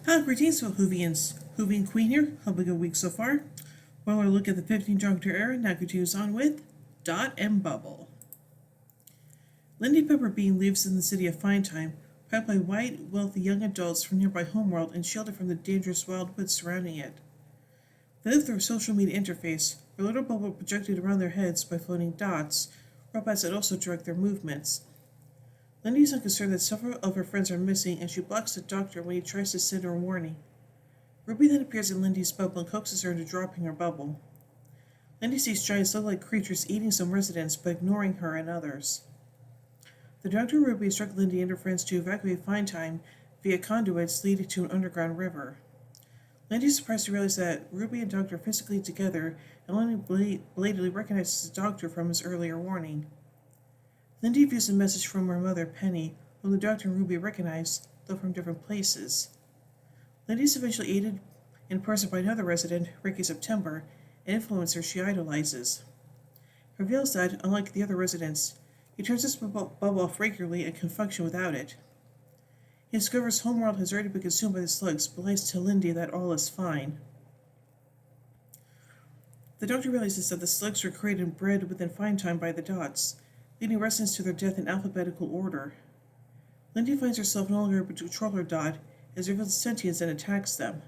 Hello, greetings, Whovians. Whovian Queen here. Hope a good week so far. While we look at the 15th Doctor era, now continues on with Dot and Bubble. Lindy Pepperbean lives in the city of Finetime, protected by white, wealthy young adults from nearby homeworld and shielded from the dangerous wild woods surrounding it. They live through a social media interface, where little bubble projected around their heads by floating dots, robots that also direct their movements. Lindy is unconcerned that several of her friends are missing, and she blocks the doctor when he tries to send her a warning. Ruby then appears in Lindy's bubble and coaxes her into dropping her bubble. Lindy sees giant slug-like creatures eating some residents, but ignoring her and others. The doctor and Ruby instruct Lindy and her friends to evacuate Finetime via conduits leading to an underground river. Lindy is surprised to realize that Ruby and Doctor are physically together, and only belatedly recognizes the doctor from his earlier warning. Lindy views a message from her mother, Penny, whom the Doctor and Ruby recognize, though from different places. Lindy is eventually aided in person by another resident, Ricky September, an influencer she idolizes. It reveals that, unlike the other residents, he turns his bubble off regularly and can function without it. He discovers homeworld has already been consumed by the slugs, but lies to Lindy that all is fine. The Doctor realizes that the slugs were created and bred within Finetime by the Dots, leading residents to their death in alphabetical order. Lindy finds herself no longer able to control her Dot, as reveals sentience and attacks them.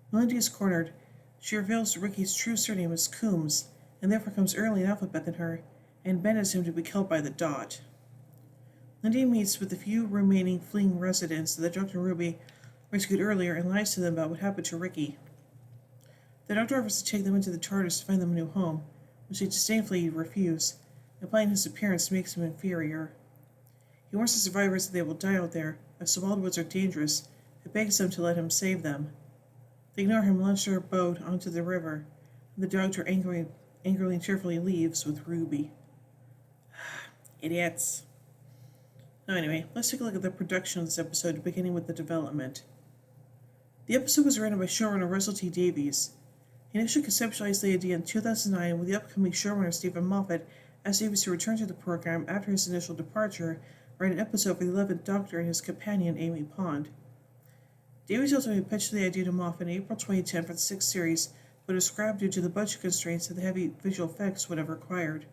When Lindy is cornered, she reveals Ricky's true surname as Coombs, and therefore comes early in alphabet than her, and abandons him to be killed by the Dot. Lindy meets with the few remaining fleeing residents that Dr. Ruby rescued earlier and lies to them about what happened to Ricky. The Doctor offers to take them into the TARDIS to find them a new home, which they disdainfully refuse, implying his appearance makes him inferior. He warns the survivors that they will die out there, as the wild woods are dangerous, and begs them to let him save them. They ignore him and launch their boat onto the river, and the Doctor angrily and cheerfully leaves with Ruby. Idiots. Now anyway, let's take a look at the production of this episode, beginning with the development. The episode was written by showrunner Russell T Davies. He initially conceptualized the idea in 2009 with the upcoming showrunner Stephen Moffat asked Davies to return to the program after his initial departure, write an episode for the 11th Doctor and his companion Amy Pond. Davies ultimately pitched the idea to Moffat in April 2010 for the 6th series, but was scrapped due to the budget constraints and the heavy visual effects would have required.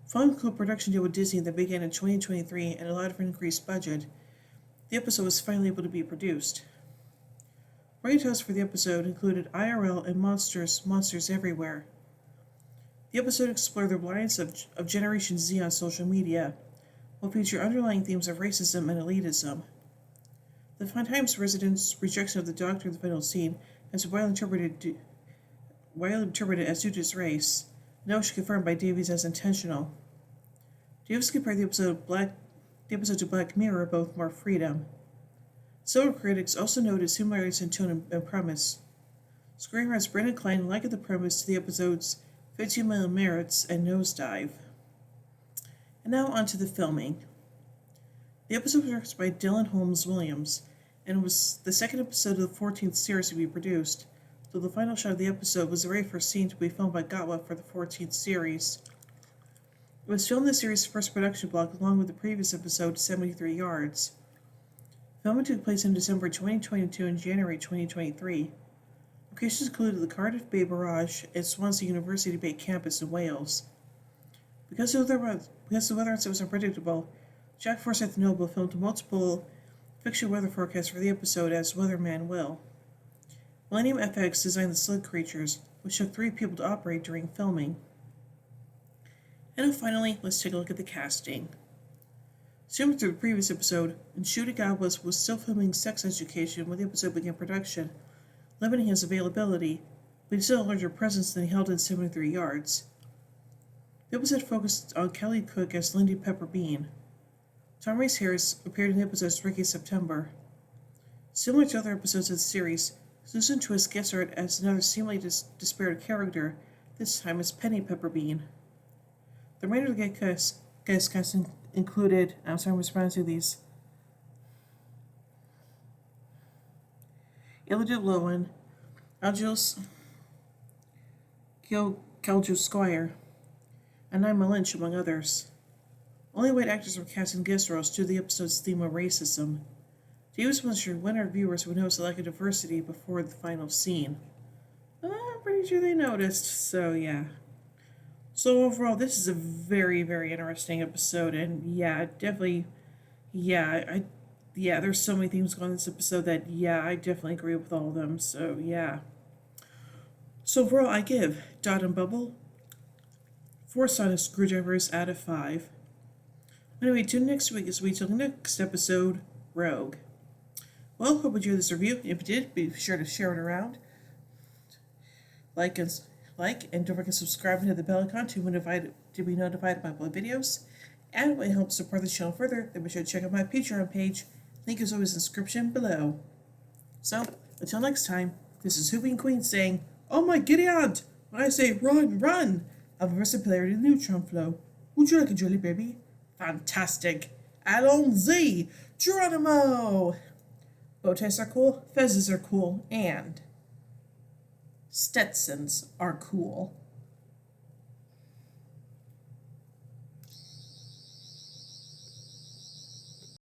Following a co-production deal with Disney that began in 2023 and allowed for an increased budget, the episode was finally able to be produced. Writers for the episode included IRL and Monsters Everywhere. The episode explored the reliance of Generation Z on social media, while featuring underlying themes of racism and elitism. The Finetime's residents' rejection of the Doctor in the final scene has been widely interpreted as due to his race, now confirmed by Davies as intentional. Davies compared the episode to Black Mirror, both more freedom. Several critics also noted similarities in tone and premise. Screenwriters Brendan Klein likened the premise to the episodes 15 Million Merits and Nosedive. And now on to the filming. The episode was directed by Dylan Holmes Williams, and was the second episode of the 14th series to be produced, though the final shot of the episode was the very first scene to be filmed by Gatwa for the 14th series. It was filmed in the series' first production block along with the previous episode, 73 Yards. Filming took place in December 2022 and January 2023. Locations included the Cardiff Bay Barrage and Swansea University Bay campus in Wales. Because the weather outside was unpredictable, Jack Forsyth Noble filmed multiple fiction weather forecasts for the episode as Weatherman Will. Millennium FX designed the slug creatures, which took 3 people to operate during filming. And now finally, let's take a look at the casting. Similar to the previous episode, Ncuti Gatwa was still filming Sex Education when the episode began production, limiting his availability, but he still had a larger presence than he held in 73 Yards. The episode focused on Kelly Cook as Lindy Pepperbean. Tom Rhys Harris appeared in the episode as Ricky September. Similar to other episodes of the series, Susan Twist guest starred as another seemingly disparate character, this time as Penny Pepperbean. The remainder of the guest casting included, I'm mispronouncing these, Elodie Lowen, Algios Kelju Squire, and Naima Lynch, among others. Only white actors were cast in guest roles due to the episode's theme of racism. Davis wants sure when our viewers would notice the lack of diversity before the final scene. I'm pretty sure they noticed, so yeah. So overall, this is a very, very interesting episode, and yeah, definitely, yeah, yeah, there's so many things going on in this episode that, yeah, I definitely agree with all of them, so yeah. So overall, I give Dot and Bubble 4 sonic screwdrivers out of 5. Anyway, tune in next week as we till the next episode, Rogue. Well, hope you enjoyed this review. If you did, be sure to share it around. Like and don't forget to subscribe and hit the bell icon to be notified of my upload videos. And if it helps support the channel further, then be sure to check out my Patreon page. Link is always in the description below. So, until next time, this is Hooping Queen saying, "Oh my giddy aunt! When I say run, run! Have a versatility neutron flow. Would you like a jelly baby? Fantastic! Allons-y! Geronimo!" Bow ties are cool, fezzes are cool, and Stetsons are cool.